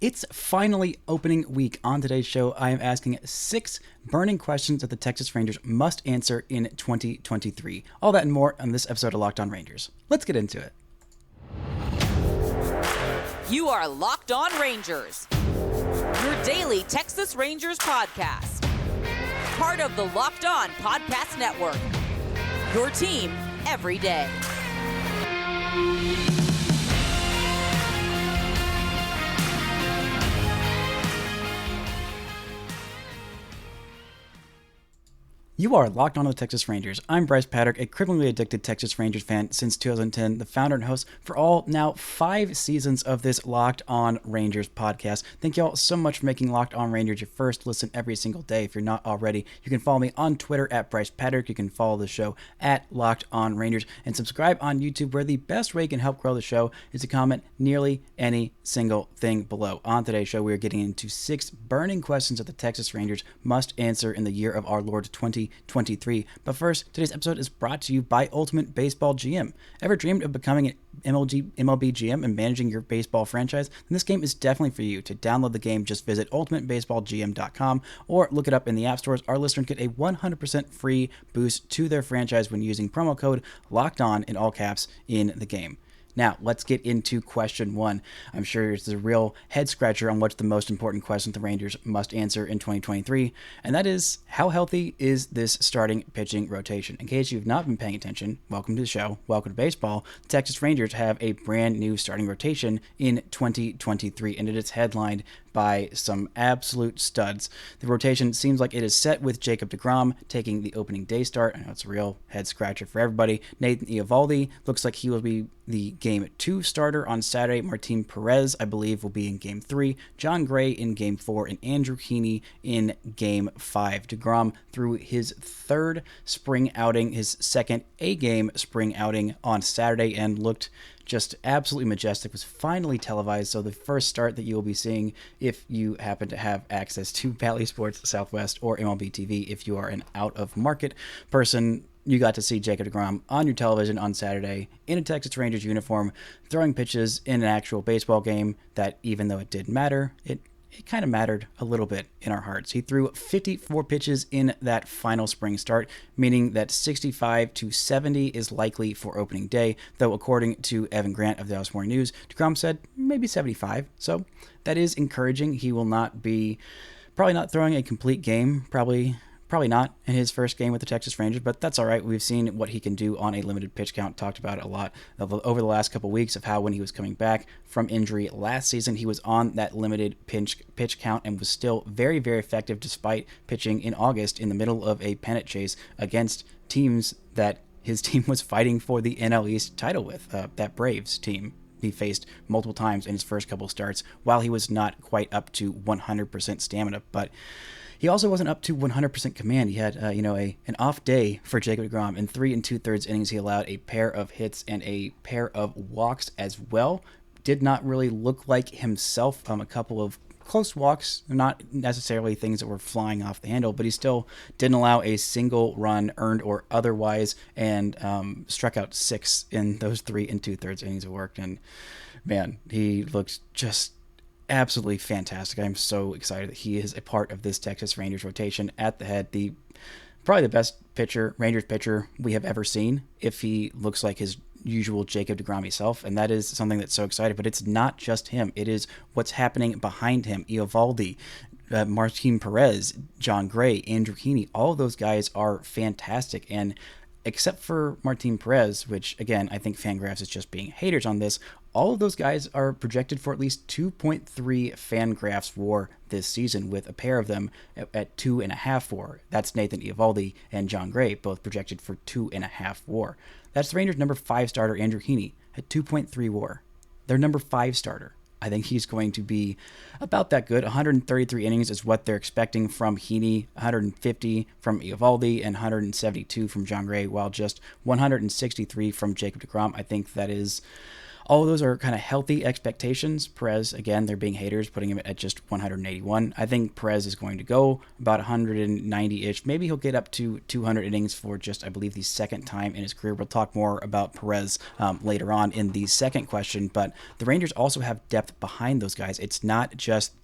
It's finally opening week. On today's show, I am asking 6 burning questions that the Texas Rangers must answer in 2023. All that and more on this episode of Locked On Rangers. Let's get into it. You are Locked On Rangers, your daily Texas Rangers podcast. Part of the Locked On Podcast Network, your team every day. You are Locked On to the Texas Rangers. I'm Bryce Patrick, a criminally addicted Texas Rangers fan since 2010, the founder and host for all now 5 seasons of this Locked On Rangers podcast. Thank y'all so much for making Locked On Rangers your first listen every single day. If you're not already, you can follow me on Twitter at Bryce Patrick. You can follow the show at Locked On Rangers and subscribe on YouTube, where the best way you can help grow the show is to comment nearly any single thing below. On today's show, we are getting into 6 burning questions that the Texas Rangers must answer in the year of our Lord 2023. But first, today's episode is brought to you by Ultimate Baseball GM. Ever dreamed of becoming an MLB GM and managing your baseball franchise? Then this game is definitely for you. To download the game, just visit ultimatebaseballgm.com or look it up in the app stores. Our listeners get a 100% free boost to their franchise when using promo code LOCKEDON in all caps in the game. Now, let's get into question 1. I'm sure it's a real head-scratcher on what's the most important question the Rangers must answer in 2023, and that is, how healthy is this starting pitching rotation? In case you've not been paying attention, welcome to the show, welcome to baseball. The Texas Rangers have a brand new starting rotation in 2023, and it is headlined by some absolute studs. The rotation seems like it is set with Jacob deGrom taking the opening day start. I know it's a real head-scratcher for everybody. Nathan Eovaldi looks like he will be the Game 2 starter on Saturday. Martin Perez, I believe, will be in Game 3. Jon Gray in Game 4, and Andrew Heaney in Game 5. deGrom threw his 3rd spring outing, his 2nd A-game spring outing on Saturday, and looked just absolutely majestic. Was finally televised, so the first start that you will be seeing if you happen to have access to Bally Sports Southwest or MLB TV. If you are an out-of-market person, you got to see Jacob deGrom on your television on Saturday in a Texas Rangers uniform, throwing pitches in an actual baseball game that, even though it didn't matter, it kind of mattered a little bit in our hearts. He threw 54 pitches in that final spring start, meaning that 65 to 70 is likely for opening day, though according to Evan Grant of the Dallas Morning News, deGrom said maybe 75, so that is encouraging. He will probably not throwing a complete game, probably not in his first game with the Texas Rangers, but that's all right. We've seen what he can do on a limited pitch count. Talked about it a lot over the last couple weeks of how when he was coming back from injury last season, he was on that limited pitch count and was still very, very effective despite pitching in August in the middle of a pennant chase against teams that his team was fighting for the NL East title with, that Braves team he faced multiple times in his first couple starts while he was not quite up to 100% stamina. But he also wasn't up to 100% command. He had, an off day for Jacob deGrom. In 3 2/3 innings, he allowed a pair of hits and a pair of walks as well. Did not really look like himself. A couple of close walks, not necessarily things that were flying off the handle, but he still didn't allow a single run, earned or otherwise, and struck out 6 in those 3 2/3 innings of work. And man, he looks just absolutely fantastic. I'm so excited that he is a part of this Texas Rangers rotation at the head. Probably the best Rangers pitcher we have ever seen, if he looks like his usual Jacob deGrom self, and that is something that's so exciting. But it's not just him. It is what's happening behind him. Eovaldi, Martin Perez, Jon Gray, Andrew Heaney, all of those guys are fantastic. And except for Martin Perez, which, again, I think Fangraphs is just being haters on this, all of those guys are projected for at least 2.3 Fangraphs WAR this season, with a pair of them at 2.5 WAR. That's Nathan Eovaldi and Jon Gray, both projected for 2.5 WAR. That's the Rangers' number 5 starter, Andrew Heaney, at 2.3 WAR. Their number 5 starter. I think he's going to be about that good. 133 innings is what they're expecting from Heaney, 150 from Eovaldi, and 172 from Jon Gray, while just 163 from Jacob deGrom. I think that is All of those are kind of healthy expectations. Perez, again, they're being haters, putting him at just 181. I think Perez is going to go about 190-ish. Maybe he'll get up to 200 innings for just, I believe, the second time in his career. We'll talk more about Perez later on in the second question, but the Rangers also have depth behind those guys. It's not just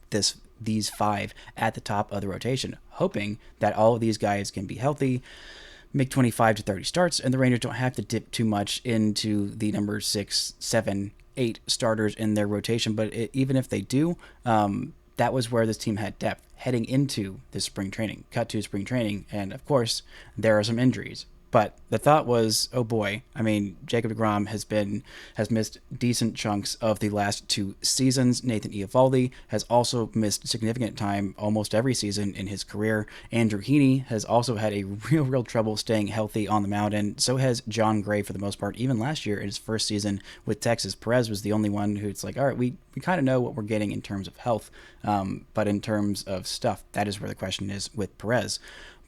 these five at the top of the rotation, hoping that all of these guys can be healthy, make 25 to 30 starts, and the Rangers don't have to dip too much into the number 6, 7, 8 starters in their rotation. But even if they do, that was where this team had depth heading into this spring training, cut to spring training. And of course, there are some injuries. But the thought was, oh boy, I mean, Jacob deGrom has missed decent chunks of the last 2 seasons. Nathan Eovaldi has also missed significant time almost every season in his career. Andrew Heaney has also had a real trouble staying healthy on the mound, and so has John Gray for the most part. Even last year in his first season with Texas, Perez was the only one who's like, all right, we kind of know what we're getting in terms of health, but in terms of stuff, that is where the question is with Perez.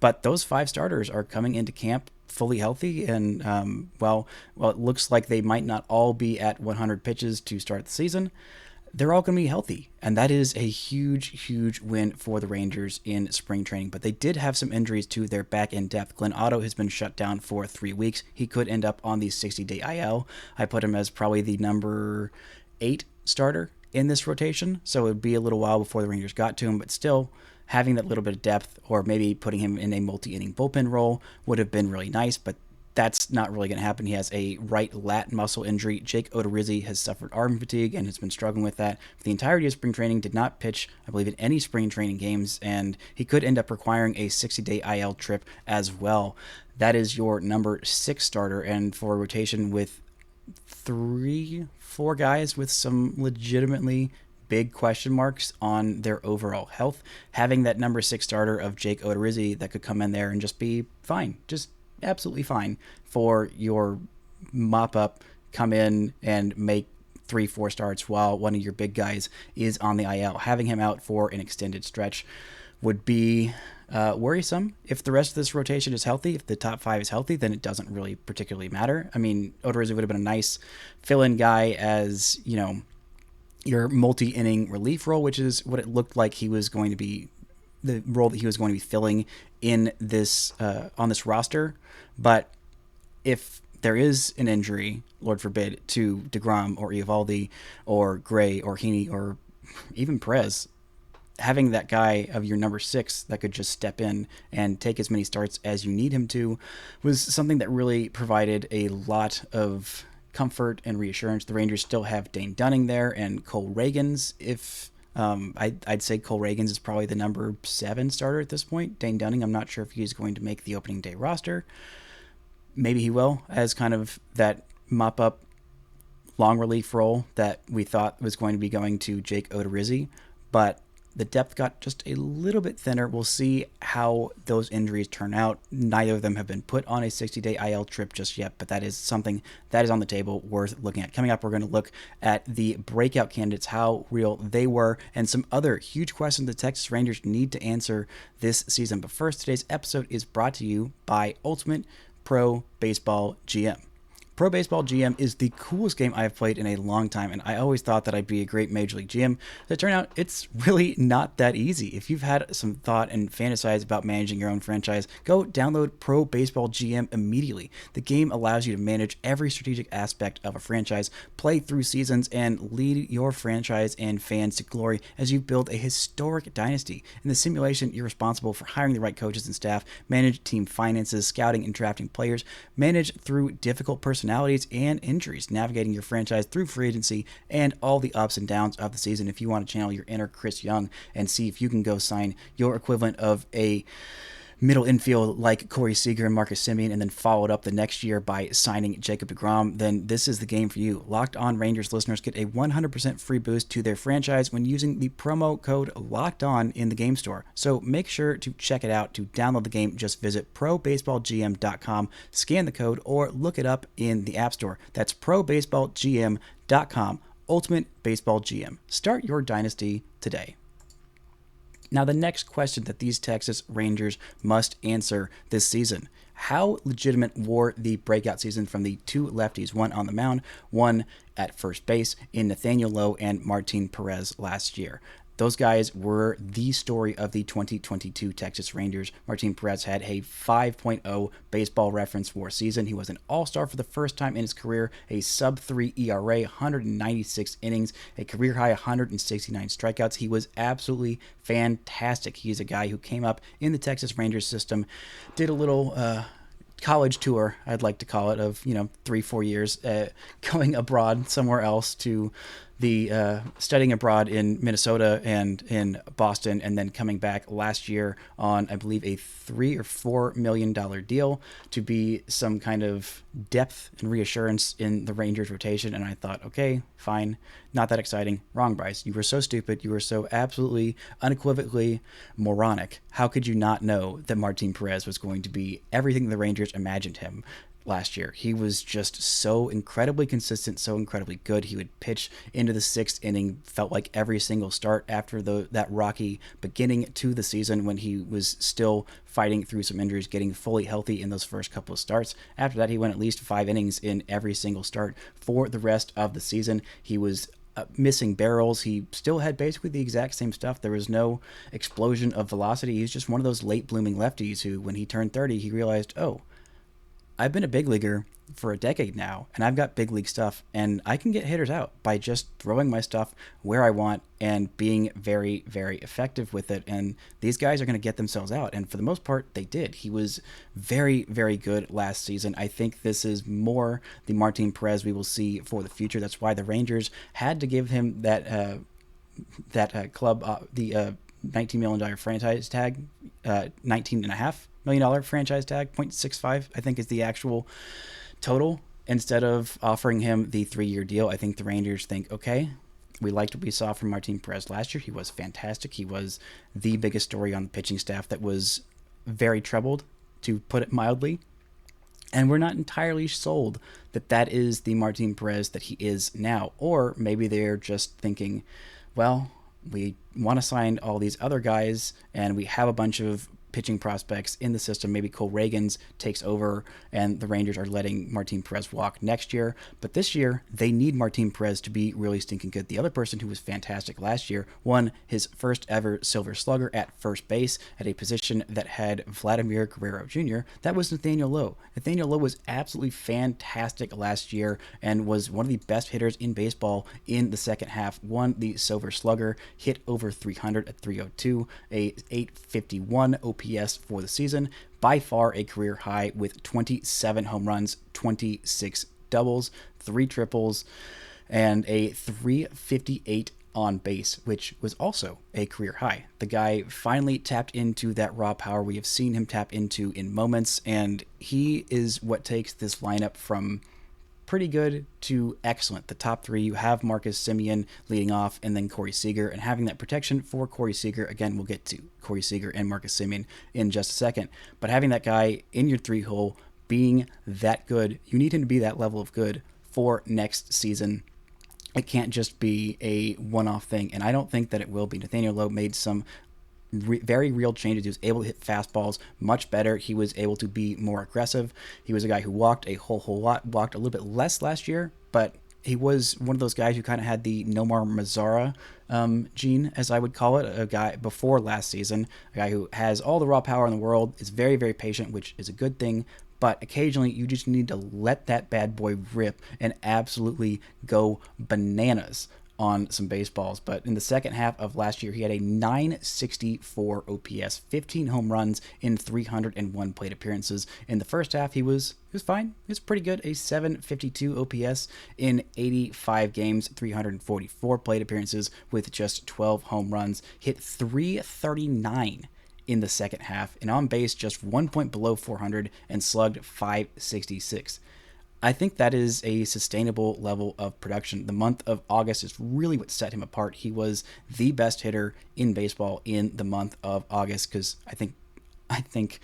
But those 5 starters are coming into camp fully healthy, and well, it looks like they might not all be at 100 pitches to start the season. They're all going to be healthy, and that is a huge win for the Rangers in spring training. But they did have some injuries to their back end depth. Glenn Otto has been shut down for 3 weeks. He could end up on the 60-day IL. I put him as probably the number 8 starter in this rotation, so it would be a little while before the Rangers got to him, but still, having that little bit of depth, or maybe putting him in a multi-inning bullpen role, would have been really nice, but that's not really going to happen. He has a right lat muscle injury. Jake Odorizzi has suffered arm fatigue and has been struggling with that for the entirety of spring training, did not pitch, I believe, in any spring training games, and he could end up requiring a 60-day IL trip as well. That is your number 6 starter, and for a rotation with 3-4 guys with some legitimately big question marks on their overall health, having that number 6 starter of Jake Odorizzi that could come in there and just be fine, just absolutely fine for your mop-up, come in and make 3-4 starts while one of your big guys is on the IL. Having him out for an extended stretch would be worrisome. If the rest of this rotation is healthy, if the top 5 is healthy, then it doesn't really particularly matter. I mean, Odorizzi would have been a nice fill-in guy as, you know, your multi-inning relief role, which is what it looked like he was going to be, the role that he was going to be filling in this on this roster. But if there is an injury, Lord forbid, to deGrom or Eovaldi or Gray or Heaney or even Perez, having that guy of your number 6 that could just step in and take as many starts as you need him to was something that really provided a lot of comfort and reassurance. The Rangers still have Dane Dunning there and Cole Reagans. If I'd say Cole Reagans is probably the number 7 starter at this point. Dane Dunning, I'm not sure if he's going to make the opening day roster. Maybe he will, as kind of that mop-up long relief role that we thought was going to be going to Jake Odorizzi, but the depth got just a little bit thinner. We'll see how those injuries turn out. Neither of them have been put on a 60-day IL trip just yet, but that is something that is on the table worth looking at. Coming up, we're going to look at the breakout candidates, how real they were, and some other huge questions the Texas Rangers need to answer this season. But first, today's episode is brought to you by Ultimate Pro Baseball GM. Pro Baseball GM is the coolest game I've played in a long time, and I always thought that I'd be a great Major League GM. As it turned out, it's really not that easy. If you've had some thought and fantasized about managing your own franchise, go download Pro Baseball GM immediately. The game allows you to manage every strategic aspect of a franchise, play through seasons, and lead your franchise and fans to glory as you build a historic dynasty. In the simulation, you're responsible for hiring the right coaches and staff, manage team finances, scouting and drafting players, manage through difficult personalities and injuries, navigating your franchise through free agency and all the ups and downs of the season. If you want to channel your inner Chris Young and see if you can go sign your equivalent of a middle infield like Corey Seager and Marcus Semien, and then followed up the next year by signing Jacob deGrom, then this is the game for you. Locked On Rangers listeners get a 100% free boost to their franchise when using the promo code LOCKEDON in the game store. So make sure to check it out. To download the game, just visit probaseballgm.com, scan the code, or look it up in the App Store. That's probaseballgm.com. Ultimate Baseball GM. Start your dynasty today. Now, the next question that these Texas Rangers must answer this season: how legitimate were the breakout season from the two lefties, one on the mound, one at first base, in Nathaniel Lowe and Martin Perez last year? Those guys were the story of the 2022 Texas Rangers. Martin Perez had a 5.0 baseball reference WAR season. He was an all-star for the first time in his career, a sub-3 ERA, 196 innings, a career-high 169 strikeouts. He was absolutely fantastic. He's a guy who came up in the Texas Rangers system, did a little college tour, I'd like to call it, of 3-4 years, going abroad somewhere else to the studying abroad in Minnesota and in Boston, and then coming back last year on, I believe, a $3 or $4 million deal to be some kind of depth and reassurance in the Rangers rotation. And I thought, okay, fine, not that exciting. Wrong, Bryce. You were so stupid. You were so absolutely, unequivocally moronic. How could you not know that Martin Perez was going to be everything the Rangers imagined him last year? He was just so incredibly consistent, so incredibly good. He would pitch into the sixth inning, felt like every single start after that rocky beginning to the season when he was still fighting through some injuries, getting fully healthy in those first couple of starts. After that, he went at least 5 innings in every single start for the rest of the season. He was missing barrels. He still had basically the exact same stuff. There was no explosion of velocity. He's just one of those late blooming lefties who, when he turned 30, he realized, oh, I've been a big leaguer for a decade now, and I've got big league stuff, and I can get hitters out by just throwing my stuff where I want and being very, very effective with it. And these guys are going to get themselves out, and for the most part, they did. He was very, very good last season. I think this is more the Martin Perez we will see for the future. That's why the Rangers had to give him that club, the $19 million franchise tag, $19.5 million franchise tag, 0.65, I think, is the actual total, instead of offering him the 3-year deal. I think the Rangers think, okay, we liked what we saw from Martin Perez last year. He was fantastic. He was the biggest story on the pitching staff that was very troubled, to put it mildly. And we're not entirely sold that that is the Martin Perez that he is now. Or maybe they're just thinking, well, we want to sign all these other guys, and we have a bunch of pitching prospects in the system. Maybe Cole Reagans takes over, and the Rangers are letting Martin Perez walk next year. But this year, they need Martin Perez to be really stinking good. The other person who was fantastic last year won his first ever Silver Slugger at first base at a position that had Vladimir Guerrero Jr. That was Nathaniel Lowe. Nathaniel Lowe was absolutely fantastic last year and was one of the best hitters in baseball in the second half. Won the Silver Slugger, hit over 300 at 302, a 851 OPS for the season, by far a career high, with 27 home runs, 26 doubles, 3 triples, and a 358 on base, which was also a career high. The guy finally tapped into that raw power we have seen him tap into in moments, and he is what takes this lineup from pretty good to excellent. The top 3, you have Marcus Semien leading off, and then Corey Seager, and having that protection for Corey Seager. Again, we'll get to Corey Seager and Marcus Semien in just a second, but having that guy in your 3-hole being that good, you need him to be that level of good for next season. It can't just be a one-off thing, and I don't think that it will be. Nathaniel Lowe made some very real changes. He was able to hit fastballs much better. He was able to be more aggressive. He was a guy who walked a whole lot, walked a little bit less last year, but he was one of those guys who kind of had the Nomar Mazara gene, as I would call it, a guy before last season, a guy who has all the raw power in the world, is very, very patient, which is a good thing, but occasionally you just need to let that bad boy rip and absolutely go bananas on some baseballs. But in the second half of last year, he had a 964 OPS, 15 home runs in 301 plate appearances. In the first half, he was fine. He was pretty good. A 752 OPS in 85 games, 344 plate appearances with just 12 home runs. Hit 339 in the second half, and on base just 1 point below 400, and slugged 566. I think that is a sustainable level of production. The month of August is really what set him apart. He was the best hitter in baseball in the month of August, because I think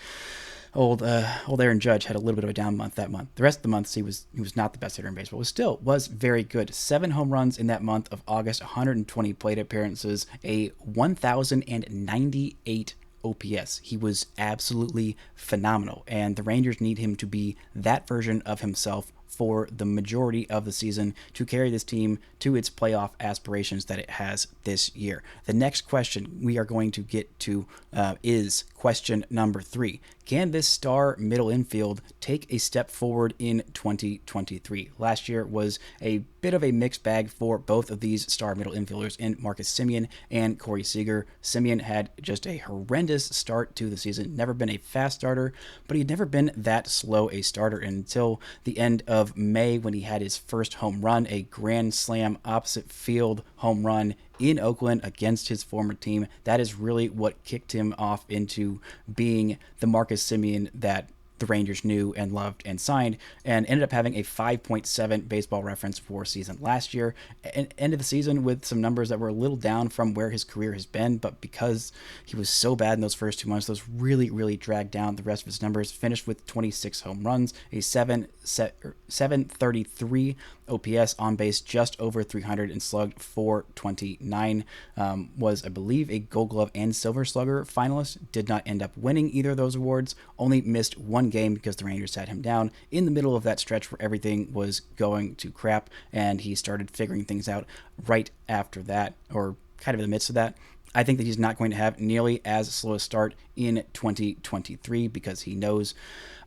old Aaron Judge had a little bit of a down month that month. The rest of the months he was not the best hitter in baseball. Was very good. 7 home runs in that month of August, 120 plate appearances, a 1,098 OPS. He was absolutely phenomenal, and the Rangers need him to be that version of himself for the majority of the season to carry this team to its playoff aspirations that it has this year. The next question we are going to get to is question number 3. Can this star middle infield take a step forward in 2023? Last year was a bit of a mixed bag for both of these star middle infielders in Marcus Semien and Corey Seager. Semien had just a horrendous start to the season, never been a fast starter, but he'd never been that slow a starter until the end of May when he had his first home run, a grand slam opposite field home run in Oakland against his former team. That is really what kicked him off into being the Marcus Semien that the Rangers knew and loved and signed, and ended up having a 5.7 baseball reference for season last year, and ended the season with some numbers that were a little down from where his career has been, but because he was so bad in those first 2 months, those really dragged down the rest of his numbers. Finished with 26 home runs, a 733 OPS, on base just over 300, and slugged 429. Was, I believe, a Gold Glove and Silver Slugger finalist. Did not end up winning either of those awards. Only missed one game because the Rangers sat him down in the middle of that stretch where everything was going to crap, and he started figuring things out right after that, or kind of in the midst of that. I think that he's not going to have nearly as slow a start in 2023 because he knows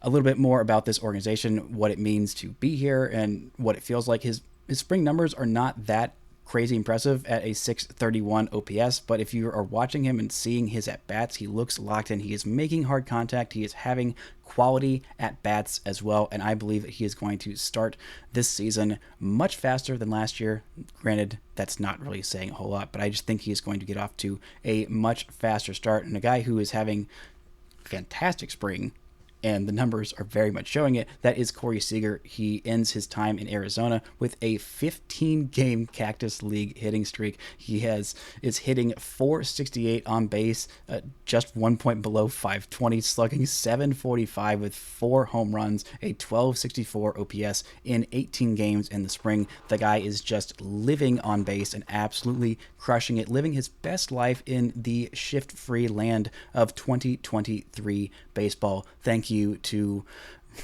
a little bit more about this organization, what it means to be here, and what it feels like. His spring numbers are not that crazy impressive at a 631 OPS, but if you are watching him and seeing his at-bats, he looks locked in. He is making hard contact. He is having quality at-bats as well, and I believe that he is going to start this season much faster than last year. Granted, that's not really saying a whole lot, but I just think he is going to get off to a much faster start, and a guy who is having fantastic spring, and the numbers are very much showing it, that is Corey Seager. He ends his time in Arizona with a 15-game Cactus League hitting streak. He is hitting 468 on base, just 1 point below 520, slugging 745 with 4 home runs, a 1264 OPS in 18 games in the spring. The guy is just living on base and absolutely crushing it, living his best life in the shift-free land of 2023 baseball. Thank you to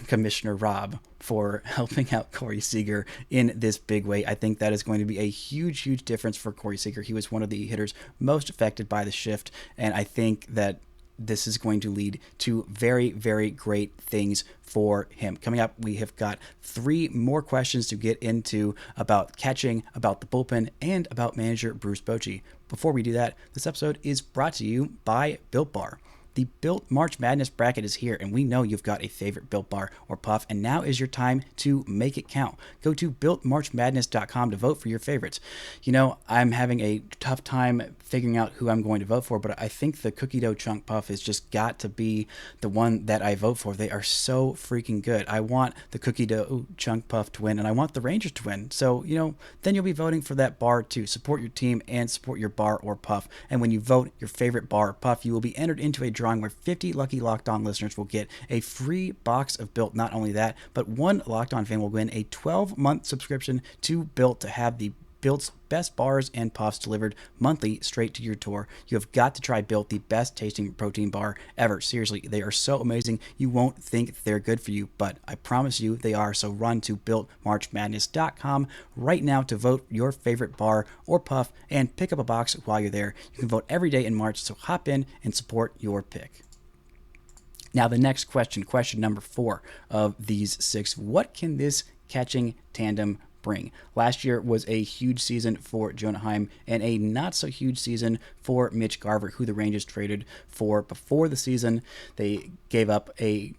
Commissioner Rob for helping out Corey Seager in this big way. I think that is going to be a huge difference for Corey Seager. He was one of the hitters most affected by the shift, and I think that this is going to lead to very great things for him. Coming up, we have got 3 more questions to get into about catching, about the bullpen, and about manager Bruce Bochy. Before we do that, this episode is brought to you by Built Bar. The Built March Madness bracket is here, and we know you've got a favorite Built Bar or Puff, and now is your time to make it count. Go to BuiltMarchMadness.com to vote for your favorites. You know, I'm having a tough time figuring out who I'm going to vote for, but I think the Cookie Dough Chunk Puff has just got to be the one that I vote for. They are so freaking good. I want the Cookie Dough Chunk Puff to win, and I want the Rangers to win. So, you know, then you'll be voting for that bar too. Support your team and support your bar or puff. And when you vote your favorite bar or puff, you will be entered into a drawing where 50 lucky Locked On listeners will get a free box of Built. Not only that, but one Locked On fan will win a 12-month subscription to Built to have the Built's best bars and puffs delivered monthly straight to your door. You have got to try Built, the best tasting protein bar ever. Seriously, they are so amazing. You won't think they're good for you, but I promise you they are. So run to BuiltMarchMadness.com right now to vote your favorite bar or puff and pick up a box while you're there. You can vote every day in March, so hop in and support your pick. Now, the next question number 4 of these 6. What can this catching tandem bring? Last year was a huge season for Jonah Heim and a not so huge season for Mitch Garver, who the Rangers traded for before the season. They gave up the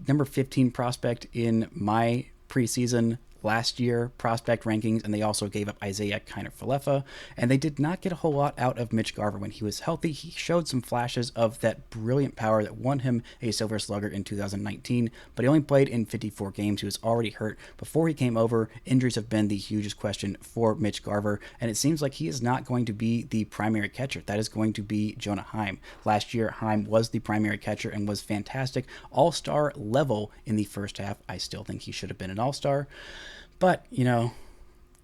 number 15 prospect in my preseason last year prospect rankings, and they also gave up Isaiah Kiner-Falefa, and they did not get a whole lot out of Mitch Garver. When he was healthy, he showed some flashes of that brilliant power that won him a Silver Slugger in 2019, but he only played in 54 games. He was already hurt before he came over. Injuries have been the hugest question for Mitch Garver, and it seems like he is not going to be the primary catcher. That is going to be Jonah Heim. Last year, Heim was the primary catcher and was fantastic. All-star level in the first half. I still think he should have been an all-star, but,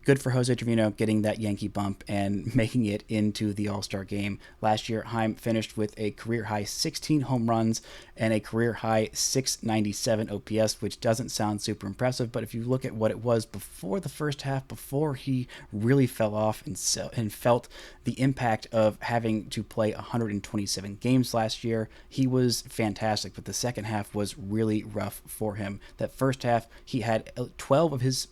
good for Jose Trevino getting that Yankee bump and making it into the All-Star game. Last year, Heim finished with a career-high 16 home runs and a career-high 697 OPS, which doesn't sound super impressive, but if you look at what it was before the first half, before he really fell off and felt the impact of having to play 127 games last year, he was fantastic, but the second half was really rough for him. That first half, he had 12 of his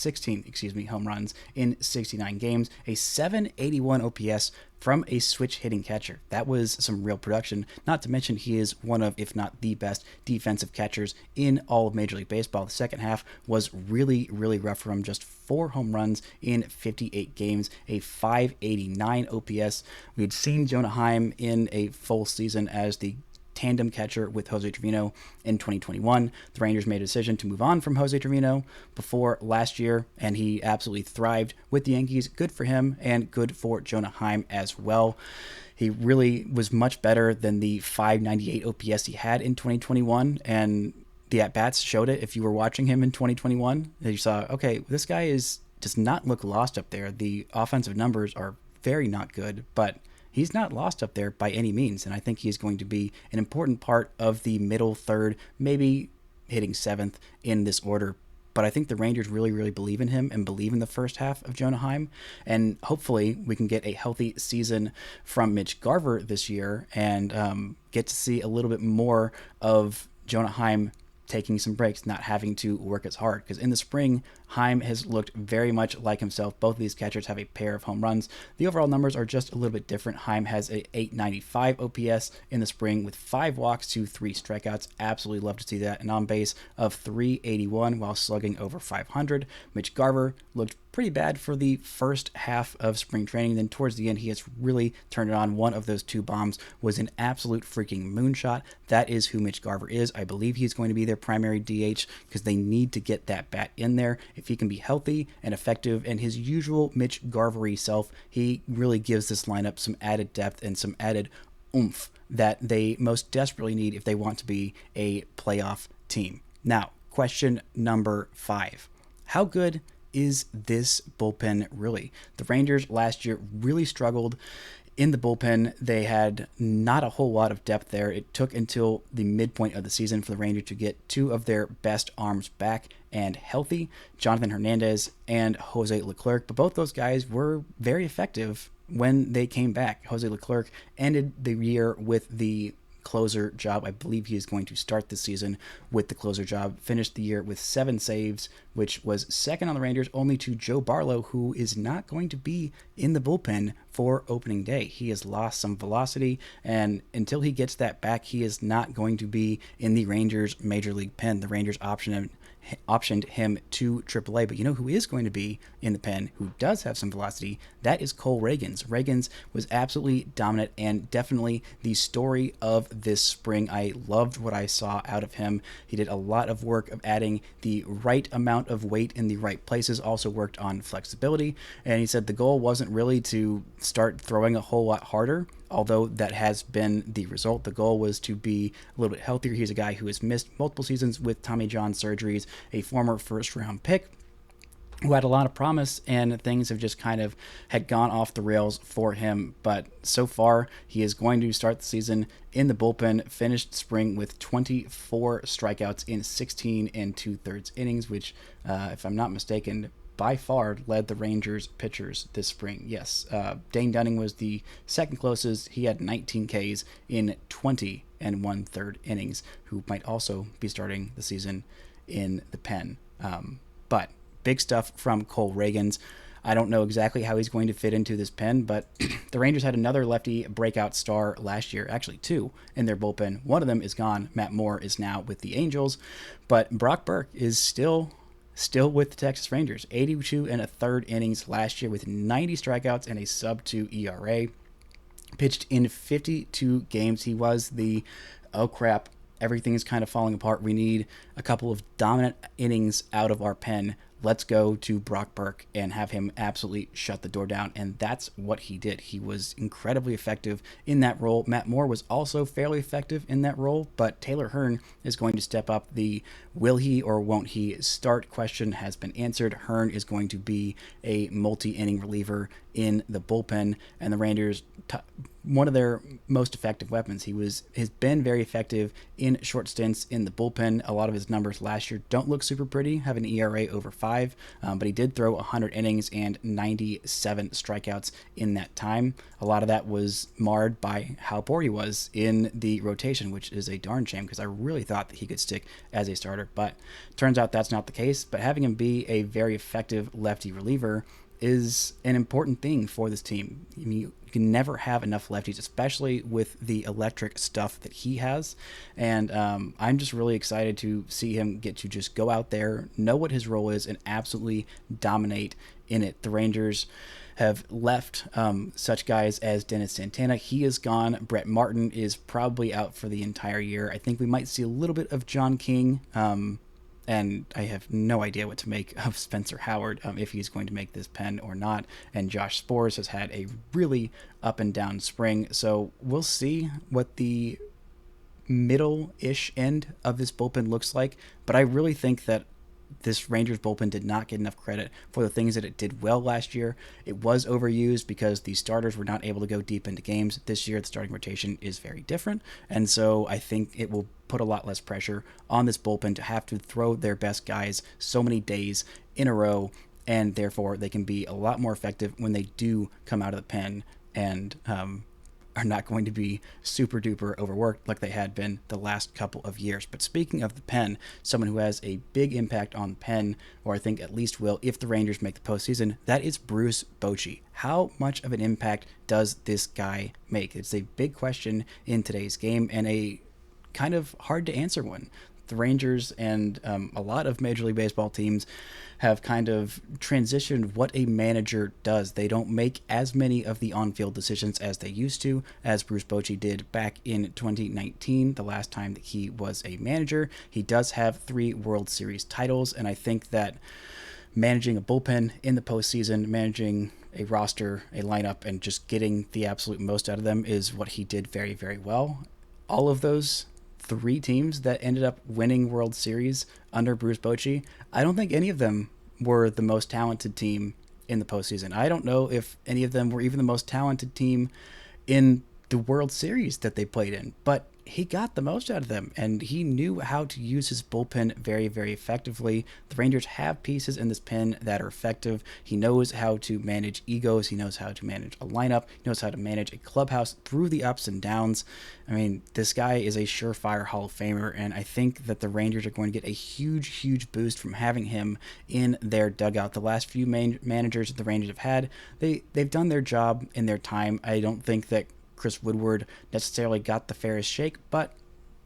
16 home runs in 69 games, a 781 OPS from a switch hitting catcher. That was some real production. Not to mention he is one of, if not the best defensive catchers in all of Major League Baseball. The second half was really, really rough for him. Just 4 home runs in 58 games, a 589 OPS. We had seen Jonah Heim in a full season as the tandem catcher with Jose Trevino in 2021. The Rangers made a decision to move on from Jose Trevino before last year, and he absolutely thrived with the Yankees. Good for him, and good for Jonah Heim as well. He really was much better than the 598 OPS he had in 2021, and the at-bats showed it. If you were watching him in 2021, you saw, okay, this guy does not look lost up there. The offensive numbers are very not good, but he's not lost up there by any means, and I think he's going to be an important part of the middle third, maybe hitting 7th in this order. But I think the Rangers really, really believe in him and believe in the first half of Jonah Heim, and hopefully we can get a healthy season from Mitch Garver this year and get to see a little bit more of Jonah Heim taking some breaks, not having to work as hard. Because in the spring, Heim has looked very much like himself. Both of these catchers have a pair of home runs. The overall numbers are just a little bit different. Heim has a 895 OPS in the spring with 5 walks to 3 strikeouts. Absolutely love to see that. An on base of 381 while slugging over 500. Mitch Garver looked pretty bad for the first half of spring training. Then towards the end, he has really turned it on. One of those 2 bombs was an absolute freaking moonshot. That is who Mitch Garver is. I believe he's going to be their primary DH because they need to get that bat in there. If he can be healthy and effective and his usual Mitch Garvery self, he really gives this lineup some added depth and some added oomph that they most desperately need if they want to be a playoff team. Now, question number 5. How good is this bullpen really? The Rangers last year really struggled in the bullpen. They had not a whole lot of depth there. It took until the midpoint of the season for the Rangers to get 2 of their best arms back and healthy, Jonathan Hernandez and Jose Leclerc. But both those guys were very effective when they came back. Jose Leclerc ended the year with the closer job. I believe he is going to start this season with the closer job. Finished the year with 7 saves, which was second on the Rangers only to Joe Barlow, who is not going to be in the bullpen for opening day. He has lost some velocity, and until he gets that back, he is not going to be in the Rangers major league pen. The Rangers optioned him to AAA, but you know who is going to be in the pen, who does have some velocity? That is Cole Ragans. Ragans was absolutely dominant and definitely the story of this spring. I loved what I saw out of him. He did a lot of work of adding the right amount of weight in the right places, also worked on flexibility, and he said the goal wasn't really to start throwing a whole lot harder, although that has been the result. The goal was to be a little bit healthier. He's a guy who has missed multiple seasons with Tommy John surgeries, a former first-round pick who had a lot of promise, and things have just kind of had gone off the rails for him. But so far, he is going to start the season in the bullpen, finished spring with 24 strikeouts in 16 2/3 innings, which, if I'm not mistaken, by far led the Rangers pitchers this spring. Yes, Dane Dunning was the second closest. He had 19 Ks in 20 1/3 innings, who might also be starting the season in the pen. But big stuff from Cole Ragans. I don't know exactly how he's going to fit into this pen, but the Rangers had another lefty breakout star last year, actually 2 in their bullpen. One of them is gone. Matt Moore is now with the Angels, but Brock Burke is still still with the Texas Rangers. 82 and a third innings last year with 90 strikeouts and a sub-2 ERA. Pitched in 52 games. He was the, oh crap, everything's kind of falling apart. We need a couple of dominant innings out of our pen. Let's go to Brock Burke and have him absolutely shut the door down. And that's what he did. He was incredibly effective in that role. Matt Moore was also fairly effective in that role, but Taylor Hearn is going to step up. The will he or won't he start question has been answered. Hearn is going to be a multi-inning reliever in the bullpen, and the Rangers, one of their most effective weapons. Has been very effective in short stints in the bullpen. A lot of his numbers last year don't look super pretty, have an ERA over 5, but he did throw 100 innings and 97 strikeouts in that time. A lot of that was marred by how poor he was in the rotation, which is a darn shame because I really thought that he could stick as a starter, but turns out that's not the case. But having him be a very effective lefty reliever is an important thing for this team. I mean, you can never have enough lefties, especially with the electric stuff that he has. And I'm just really excited to see him get to just go out there, know what his role is, and absolutely dominate in it. The Rangers have left such guys as Dennis Santana. He is gone. Brett Martin is probably out for the entire year. I think we might see a little bit of John King. And I have no idea what to make of Spencer Howard, if he's going to make this pen or not. And Josh Spores has had a really up and down spring. So we'll see what the middle-ish end of this bullpen looks like. But I really think that this Rangers bullpen did not get enough credit for the things that it did well last year. It was overused because the starters were not able to go deep into games. This year, the starting rotation is very different. And so I think it will put a lot less pressure on this bullpen to have to throw their best guys so many days in a row. And therefore, they can be a lot more effective when they do come out of the pen and are not going to be super duper overworked like they had been the last couple of years. But speaking of the pen, someone who has a big impact on the pen, or I think at least will if the Rangers make the postseason, that is Bruce Bochy. How much of an impact does this guy make? It's a big question in today's game and a kind of hard to answer one. The Rangers and a lot of Major League Baseball teams have kind of transitioned what a manager does. They don't make as many of the on-field decisions as they used to, as Bruce Bochy did back in 2019, the last time that he was a manager. He does have 3 World Series titles, and I think that managing a bullpen in the postseason, managing a roster, a lineup, and just getting the absolute most out of them is what he did very, very well. All of those 3 teams that ended up winning World Series under Bruce Bochy, I don't think any of them were the most talented team in the postseason. I don't know if any of them were even the most talented team in the World Series that they played in, but he got the most out of them, and he knew how to use his bullpen very, very effectively. The Rangers have pieces in this pen that are effective. He knows how to manage egos. He knows how to manage a lineup. He knows how to manage a clubhouse through the ups and downs. I mean, this guy is a surefire Hall of Famer, and I think that the Rangers are going to get a huge, huge boost from having him in their dugout. The last few managers that the Rangers have had, they've done their job in their time. I don't think that Chris Woodward necessarily got the fairest shake, but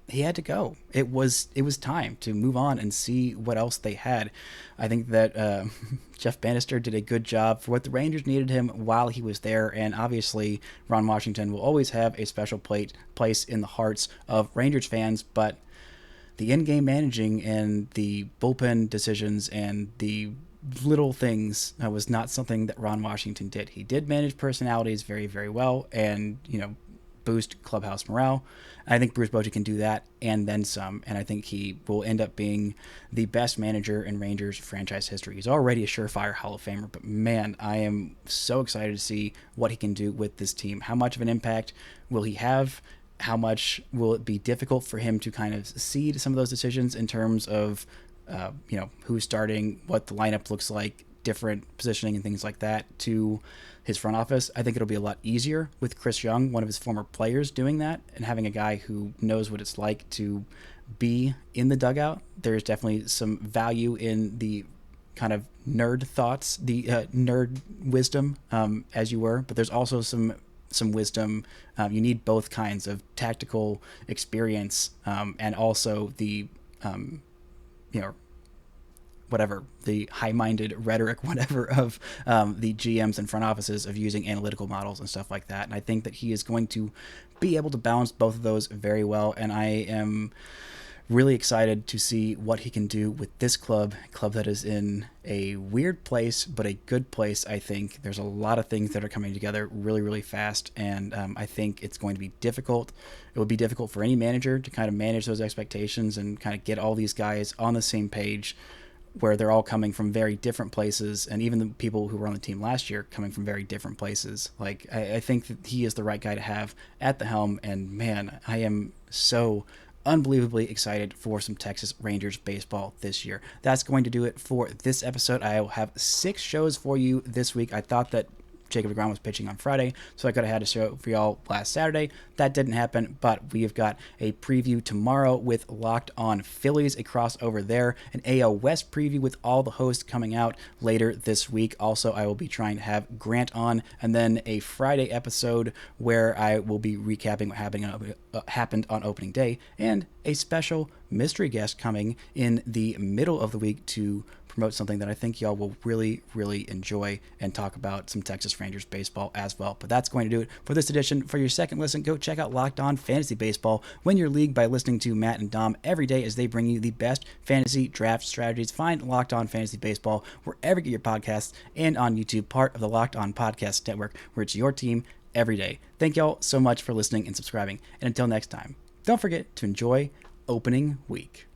he had to go. It was time to move on and see what else they had. I think that Jeff Bannister did a good job for what the Rangers needed him while he was there, and obviously Ron Washington will always have a special place in the hearts of Rangers fans, but the in-game managing and the bullpen decisions and the little things was not something that Ron Washington did. He did manage personalities very, very well and, boost clubhouse morale. I think Bruce Bochy can do that and then some, and I think he will end up being the best manager in Rangers franchise history. He's already a surefire Hall of Famer, but man, I am so excited to see what he can do with this team. How much of an impact will he have? How much will it be difficult for him to kind of cede some of those decisions in terms of who's starting, what the lineup looks like, different positioning and things like that to his front office? I think it'll be a lot easier with Chris Young, one of his former players, doing that, and having a guy who knows what it's like to be in the dugout. There's definitely some value in the kind of nerd thoughts, the nerd wisdom, as you were, but there's also some wisdom. You need both kinds of tactical experience and also the whatever, the high-minded rhetoric, whatever, of the GMs and front offices of using analytical models and stuff like that. And I think that he is going to be able to balance both of those very well. And I am really excited to see what he can do with this club that is in a weird place, but a good place. I think there's a lot of things that are coming together really, really fast, and I think it's going to be difficult. It would be difficult for any manager to kind of manage those expectations and kind of get all these guys on the same page, where they're all coming from very different places, and even the people who were on the team last year coming from very different places. Like, I think that he is the right guy to have at the helm, and man, I am so unbelievably excited for some Texas Rangers baseball this year. That's going to do it for this episode. I will have 6 shows for you this week. I thought that Jacob deGrom was pitching on Friday, so I could have had a show for y'all last Saturday. That didn't happen, but we have got a preview tomorrow with Locked On Phillies, a crossover there, an AL West preview with all the hosts coming out later this week. Also, I will be trying to have Grant on, and then a Friday episode where I will be recapping what happened on opening day, and a special mystery guest coming in the middle of the week to promote something that I think y'all will really, really enjoy and talk about some Texas Rangers baseball as well. But that's going to do it for this edition. For your second listen, go check out Locked On Fantasy Baseball. Win your league by listening to Matt and Dom every day as they bring you the best fantasy draft strategies. Find Locked On Fantasy Baseball wherever you get your podcasts and on YouTube, part of the Locked On Podcast Network, where it's your team every day. Thank y'all so much for listening and subscribing. And until next time, don't forget to enjoy opening week.